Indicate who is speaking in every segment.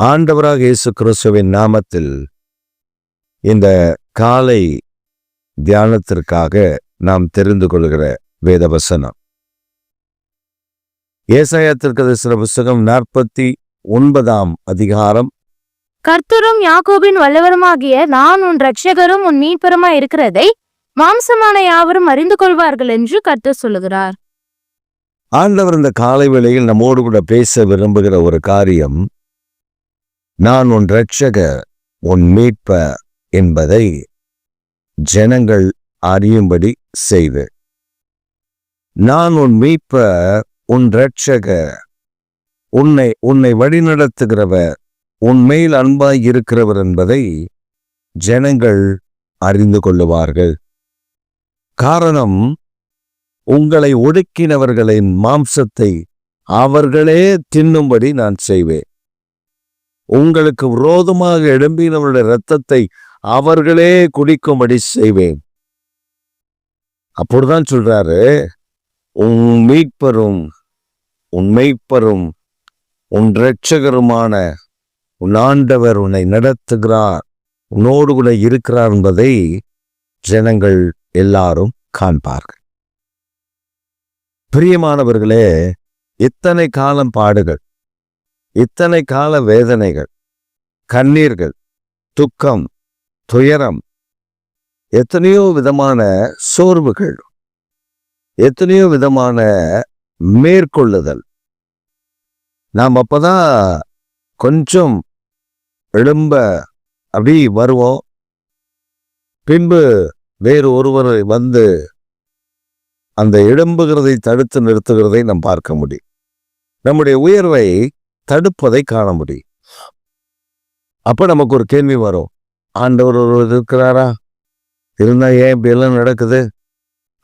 Speaker 1: ஆண்டவராக இயேசு கிறிஸ்துவின் நாமத்தில் இந்த காலை தியானத்திற்காக நாம் தெரிந்து கொள்கிற வேதவசனம் ஏசாயா தீர்க்கதரிசன புத்தகம் 49ஆம் அதிகாரம்.
Speaker 2: கர்த்தரும் யாக்கோபின் வல்லவருமாகிய நான் உன் இரட்சகரும் உன் மீட்பருமாய் இருக்கிறதை மாம்சமான யாவரும் அறிந்து கொள்வார்கள் என்று கர்த்தர் சொல்லுகிறார்.
Speaker 1: ஆண்டவர் இந்த காலை வேளையில் நம்மோடு கூட பேச விரும்புகிற ஒரு காரியம், நான் உன் இரட்சகர் உன் மீட்பர் என்பதை ஜனங்கள் அறியும்படி செய்து. நான் உன் மீட்பர், உன் இரட்சகர், உன்னை வழிநடத்துகிறவர், உன் மேல் அன்பாய் இருக்கிறவர் என்பதை ஜனங்கள் அறிந்து கொள்ளுவார்கள். காரணம், உங்களை ஒடுக்கினவர்களின் மாம்சத்தை அவர்களே தின்னும்படி நான் செய்வேன். உங்களுக்கு விரோதமாக எழும்பினவருடைய இரத்தத்தை அவர்களே குடிக்கும்படி செய்வேன். அப்போதுதான் சொல்றாரு, உன் மீட்பரும் உன் மெய்ப்பரும் உன் இரட்சகருமான உன் ஆண்டவர் உன்னை நடத்துகிறார், உன்னோடு கூட இருக்கிறார் என்பதை ஜனங்கள் எல்லாரும் காண்பார்கள். பிரியமானவர்களே, இத்தனை காலம் பாடுகள், இத்தனை கால வேதனைகள், கண்ணீர்கள், துக்கம், துயரம், எத்தனையோ விதமான சோர்வுகள், எத்தனையோ விதமான மேற்கொள்ளுதல். நாம் அப்பதான் கொஞ்சம் எழும்ப அப்படி வருவோம். பின்பு வேறு ஒருவர் வந்து அந்த எழும்புகிறதை தடுத்து நிறுத்துகிறதை நாம் பார்க்க முடியும். நம்முடைய உயர்வை தடுப்பதை காண முடியும். அப்ப நமக்கு ஒரு கேள்வி வரும், ஆண்டவர் ஒருவர் இருக்கிறாரா? இருந்தா ஏன் இப்படி எல்லாம் நடக்குது?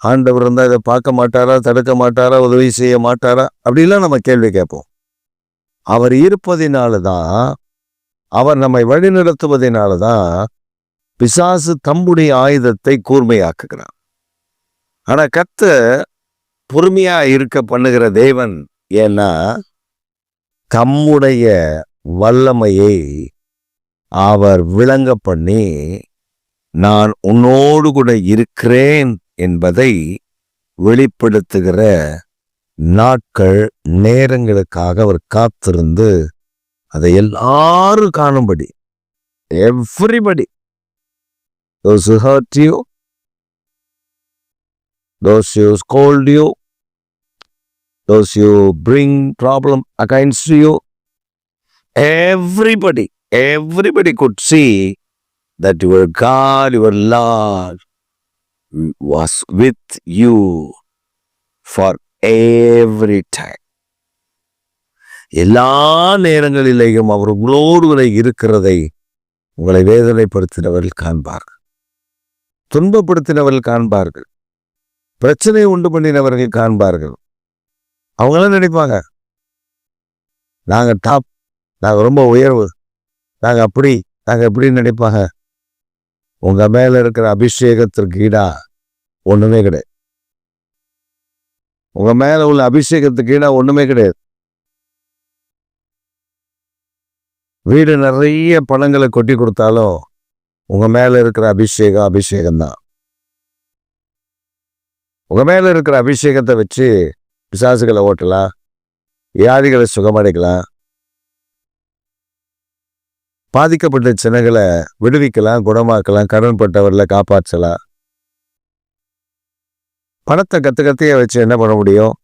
Speaker 1: ஆண்டவர் இருந்தா இதை பார்க்க மாட்டாரா, தடுக்க மாட்டாரா, உதவி செய்ய மாட்டாரா? அப்படிலாம் நம்ம கேள்வி கேட்போம். அவர் இருப்பதினால்தான், அவர் நம்மை வழிநடத்துவதனால்தான் பிசாசு தம்முடைய ஆயுதத்தை கூர்மையாக்குகிறார். ஆனா கர்த்தர் பொறுமையா இருக்க பண்ணுகிற தேவன். ஏன்னா தம்முடைய வல்லமையை அவர் விளங்க பண்ணி, நான் உன்னோடு கூட இருக்கிறேன் என்பதை வெளிப்படுத்துகிற நாட்கள், நேரங்களுக்காக அவர் காத்திருந்து அதை எல்லாரும் காணும்படி, everybody, those who hurt you, those who scold you, those who bring problem against you, everybody could see that your God, your Lord was with you for every time. எல்லா நேரங்களிலேயும் அவர் உங்களோடு இருக்கிறதை உங்களை வேதனைப்படுத்தினவர்கள் காண்பார்கள், துன்பப்படுத்தினவர்கள் காண்பார்கள், பிரச்சனை உண்டு பண்ணினவர்கள் காண்பார்கள். அவங்களாம் நினைப்பாங்க, நாங்க டாப், நாங்க ரொம்ப உயர்வு, நாங்க அப்படி, நாங்க எப்படின்னு நினைப்பாங்க. உங்க மேல இருக்கிற அபிஷேகத்திற்கு ஈடா ஒண்ணுமே கிடையாது. உங்க மேல உள்ள அபிஷேகத்துக்கு ஈடா ஒண்ணுமே கிடையாது. வீடு நிறைய பணங்களை கொட்டி கொடுத்தாலும் உங்க மேல இருக்கிற அபிஷேகம்தான். உங்க மேல இருக்கிற அபிஷேகத்தை வச்சு பிசாசுகளை ஓட்டலாம், வியாதிகளை சுகமடைக்கலாம், பாதிக்கப்பட்ட ஜனங்களை விடுவிக்கலாம், குணமாக்கலாம், கடன்பட்டவர்களை காப்பாற்றலாம். பணத்தை கத்தைய வச்சு என்ன பண்ண முடியும்?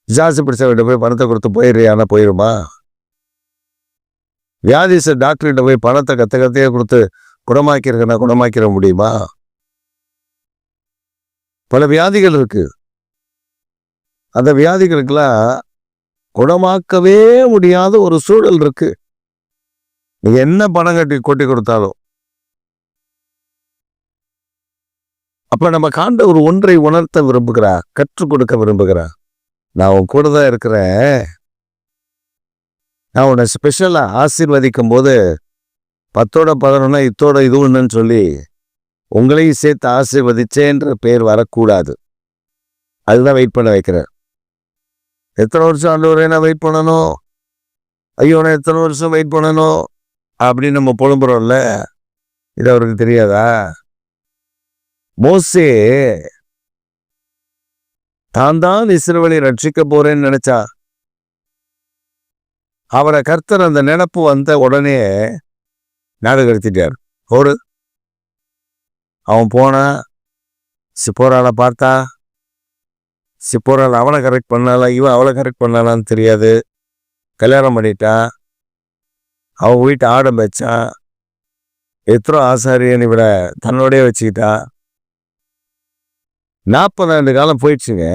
Speaker 1: பிசாசு பிடிச்சவர்கிட்ட போய் பணத்தை கொடுத்து போயிடுறியானா போயிடுமா? வியாதிச டாக்டர்கிட்ட போய் பணத்தை கத்தைய கொடுத்து குணமாக்கிறதுனா குணமாக்கிற முடியுமா? பல வியாதிகள் இருக்கு. அந்த வியாதிகளுக்கெல்லாம் குணமாக்கவே முடியாத ஒரு சூழல் இருக்கு. நீங்க என்ன பணம் கொட்டி கொடுத்தாலும். அப்ப நம்ம காண்ட ஒரு ஒன்றை உணர்த்த விரும்புகிறார், கற்றுக் கொடுக்க விரும்புகிறார். நான் உன் கூட தான் இருக்கிறேன், நான் உன்னை ஸ்பெஷலா ஆசீர்வதிக்கும் போது 10ஓட 11 இத்தோட இது ஒண்ணுன்னு சொல்லி உங்களையும் சேர்த்து ஆசீர்வதிச்சேன்ற பேர் வரக்கூடாது. அதுதான் வெயிட் பண்ண வைக்கிறேன். எத்தனை வருஷம் ஆண்டவரே நான் வெயிட் பண்ணணும்? ஐயோ நான் எத்தனை வருஷம் வெயிட் பண்ணணும் அப்படின்னு நம்ம புலம்புறோம்ல, இது அவருக்கு தெரியாதா? மோசே தான் இஸ்ரவேலை ரட்சிக்க போறேன்னு நினைச்சா, அவரை கர்த்தர் அந்த நினைப்பு வந்த உடனே நாடு கடத்திட்டார். ஒரு அவன் போனா, சிப்போரால பார்த்தா, சிப்போரால் அவனை கரெக்ட் பண்ணாலா, இவன் அவளை கரெக்ட் பண்ணாலான்னு தெரியாது. கல்யாணம் பண்ணிட்டா, அவன் வீட்டு ஆடை வச்சான், எத்தனை ஆசாரியன் இவர தன்னோடய வச்சுக்கிட்டா. 40 ஆண்டு காலம் போயிடுச்சுங்க.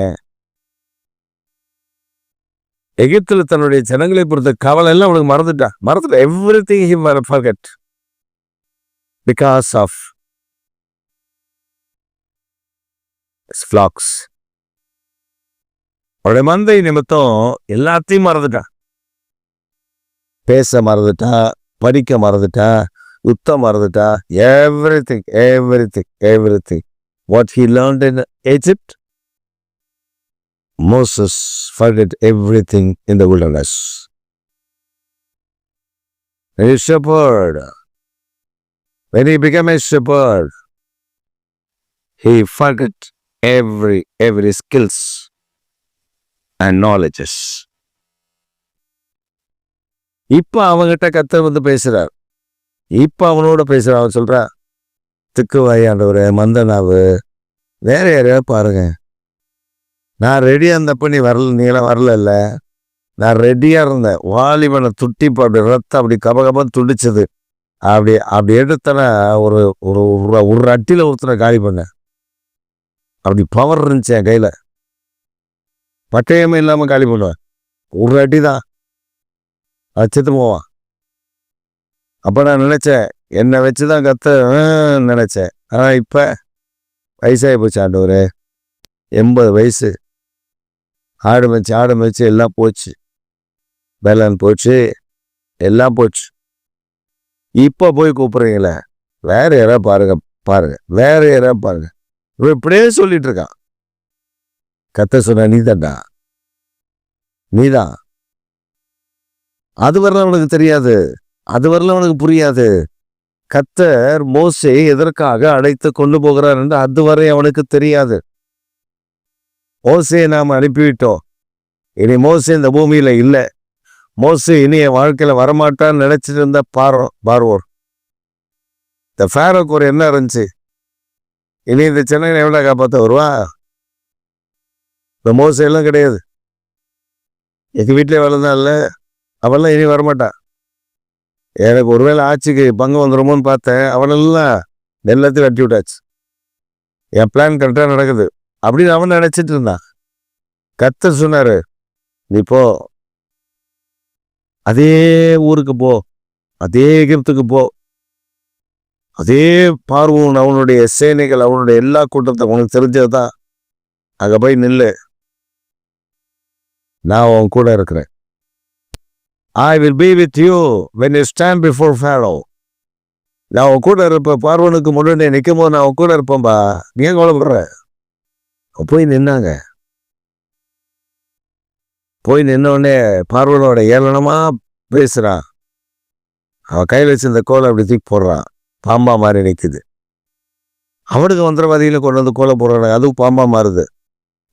Speaker 1: எகிப்துல தன்னுடைய ஜனங்களை பொறுத்த கவலை எல்லாம் அவனுக்கு மறந்துட்டா. Everything he forget because of his flocks. அவருடைய மந்தை நிமித்தம் எல்லாத்தையும் மறந்துட்டா. பேச மறந்துட்டா, படிக்க மறந்துட்டா, யுத்தம் மறந்துட்டா. everything what he learned in Egypt, Moses forgot everything in the wilderness. A shepherd, when he became a shepherd, he forgot every skills and knowledges. இப்ப அவங்கிட்ட கர்த்தர் வந்து பேசுறார். இப்ப அவனோட பேசுற. அவன் சொல்றா, திக்குவாயாண்டவரே, மந்தனாவு, வேற யாரையாவது பாருங்க. நான் ரெடியா இருந்தப்ப நீங்களாம் வரல. நான் ரெடியா இருந்தேன். வாலிபனை துட்டிப்ப அப்படி ரத்தம் அப்படி கபகபம் துடிச்சது. அப்படி எடுத்தனா ஒரு அட்டில ஒருத்தனை காலி பண்ண. அப்படி பவர் இருந்துச்சு என் கையில. பட்டயமே இல்லாம காலி பண்ணுவேன். ஒரு அட்டி தான் செத்து போவான். அப்ப நான் நினைச்சேன், என்னை வச்சுதான் நினைச்சேன். ஆனா இப்ப வயசாகி போச்சு ஆண்டவரே. 80 வயசு. ஆடு மேய்ச்சி எல்லாம் போச்சு. வேளாண் போச்சு, எல்லாம் போச்சு. இப்ப போய் கூப்பிடுறீங்களே, வேற யாராவது பாருங்க, வேற யாராவது பாருங்க. இவன் இப்படியே சொல்லிட்டு இருக்கான். கர்த்தர் சொன்ன, நீதான். அது வரல அவனுக்கு தெரியாது, அது வரல அவனுக்கு புரியாது. கர்த்தர் மோசே எதற்காக அழைத்து கொண்டு போகிறார் என்று அதுவரை அவனுக்கு தெரியாது. மோசே நாம் அனுப்பிவிட்டோம். இனி மோசே இந்த பூமியில இல்ல. மோசே இனி என் வாழ்க்கையில வரமாட்டான்னு நினைச்சிட்டு இருந்த பார்வோர். இந்த ஃபேரோக்கு ஒரு என்ன இருந்துச்சு, இனி இந்த சென்னையை எவ்வளோ காப்பாற்ற வருவா? இந்த மோசே எல்லாம் கிடையாது. எங்க வீட்டிலே வளர்ந்தான் இல்லை, அவெல்லாம் இனி வரமாட்டா. எனக்கு ஒருவேளை ஆட்சிக்கு பங்கு வந்துடுமோன்னு பார்த்தேன். அவனெல்லாம் எல்லாத்தையும் வெட்டி விட்டாச்சு. என் பிளான் கரெக்டாக நடக்குது அப்படின்னு அவன் நினைச்சிட்டு இருந்தான். கர்த்தர் சொன்னாரு, நீ போ, அதே ஊருக்கு போ, அதே எகிப்துக்கு போ, அதே பார்வோன் அவனுடைய சேனைகள் அவனுடைய எல்லா கூட்டத்தை உனக்கு தெரிஞ்சதுதான். அங்க போய் நில்லு, நான் உன் கூட இருக்கிறேன். I will be with you when you stand before Pharaoh. நான் உன் கூட இருப்பேன். பார்வோனுக்கு முன்னாடி நிற்கும் போது நான் உன் கூட இருப்பேன்பா. நீ ஏன் கவலைப்படுற? போய் நின்னாங்க. போய் நின்னோடனே பார்வோனோட ஏளனமா பேசுறான். அவன் கையில் வச்சு இந்த கோலை அப்படி தூக்கி போடுறான். பாம்பா மாதிரி நிற்குது. அவனுக்கு மந்திரவாதிகளை கொண்டு வந்து கோலை போடுறாங்க. அதுவும் பாம்பா மாறுது.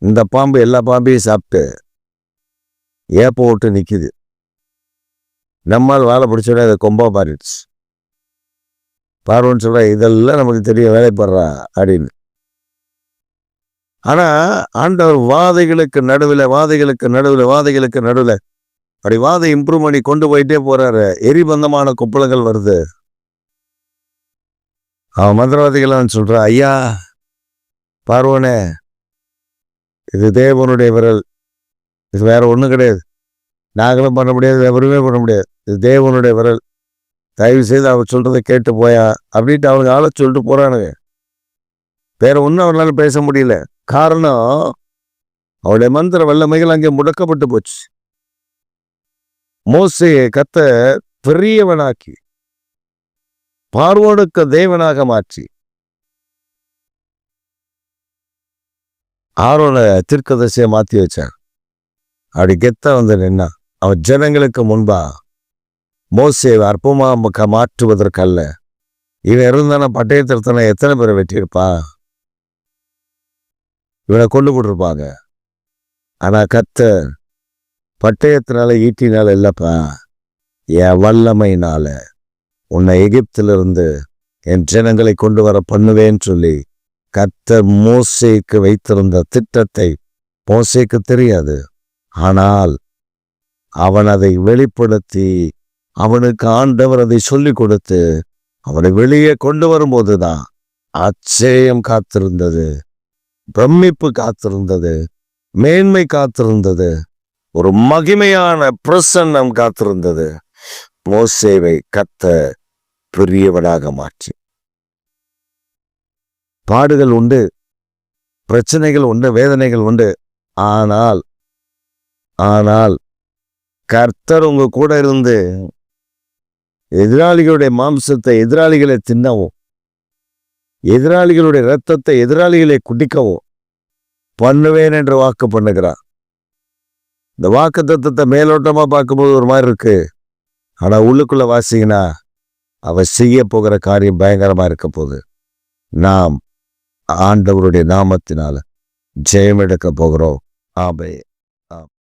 Speaker 1: இந்த பாம்பு எல்லா பாம்பையும் சாப்பிட்டு ஏப்ப விட்டு நிற்குது. நம்மால் வாழை பிடிச்சோட அதை கொம்பா மாறிடுச்சு. பார்வோன்னு சொல்ற, இதெல்லாம் நமக்கு தெரிய வேலைப்படுறா அப்படின்னு. ஆனா ஆண்டவர் வாதைகளுக்கு நடுவில் அப்படி வாதை இம்ப்ரூவ் பண்ணி கொண்டு போயிட்டே போறாரு. எரிபந்தமான கொப்பளங்கள் வருது. அவன் மந்திரவாதிகள் சொல்றான், ஐயா பார்வோனே, இது தேவனுடைய விரல், இது வேற ஒண்ணும் கிடையாது. நாங்களும் பண்ண முடியாது, எவருமே பண்ண முடியாது. இது தேவனுடைய விரல். தயவு செய்து அவர் சொல்றதை கேட்டு போயா அப்படின்ட்டு அவனுக்கு ஆள சொல்லிட்டு போறானுங்க. வேற ஒன்றும் அவனால பேச முடியல. காரணம், அவருடைய மந்திர வல்லமைகள் அங்கே முடக்கப்பட்டு போச்சு. மோசேயை கர்த்தர் பெரியவனாக்கி பார்வோனுக்கு தேவனாக மாற்றி ஆரோனை தீர்க்கதரிசியை மாற்றி வச்சார். அப்படி கெத்த வந்து நின்னா. அவன் ஜனங்களுக்கு முன்பா மோசேவை அற்பமா மாற்றுவதற்கல்ல. இவன் இருந்தானா பட்டயத்திருத்தனை எத்தனை பேரை வெட்டியிருப்பான்? இவனை கொண்டு போட்டிருப்பாங்க. ஆனா கர்த்தர் பட்டயத்தினால ஈட்டினால இல்லப்பா, என் வல்லமையினால உன்னை எகிப்திலிருந்து என் ஜனங்களை கொண்டு வர பண்ணுவேன்னு சொல்லி கர்த்தர் மோசேக்கு வைத்திருந்த திட்டத்தை மோசேக்கு தெரியாது. ஆனால் அவன் அதை வெளிப்படுத்தி அவனுக்கு ஆண்டவர் அதை சொல்லி கொடுத்து அவனை வெளியே கொண்டு வரும்போதுதான் ஆச்சரியம் காத்திருந்தது, பிரமிப்பு காத்திருந்தது, மேன்மை காத்திருந்தது, ஒரு மகிமையான பிரசன்னம் காத்திருந்தது. மோசேவை கர்த்தர் பெரியவனாக மாற்றி. பாடுகள் உண்டு, பிரச்சனைகள் உண்டு, வேதனைகள் உண்டு. ஆனால் கர்த்தர் உங்க கூட இருந்து எதிராளிகளுடைய மாம்சத்தை எதிராளிகளை தின்னவும், எதிராளிகளுடைய இரத்தத்தை எதிராளிகளை குடிக்கவும் பண்ணுவேன் என்று வாக்கு பண்ணுகிறார். இந்த வாக்கு தத்தத்தை மேலோட்டமா பார்க்கும்போது ஒரு மாதிரி இருக்கு. ஆனா உள்ளுக்குள்ள வாசிங்கன்னா அவர் செய்ய போகிற காரியம் பயங்கரமா இருக்க போகுது. நாம் ஆண்டவருடைய நாமத்தினால ஜெயம் எடுக்க போகிறோம். ஆமே.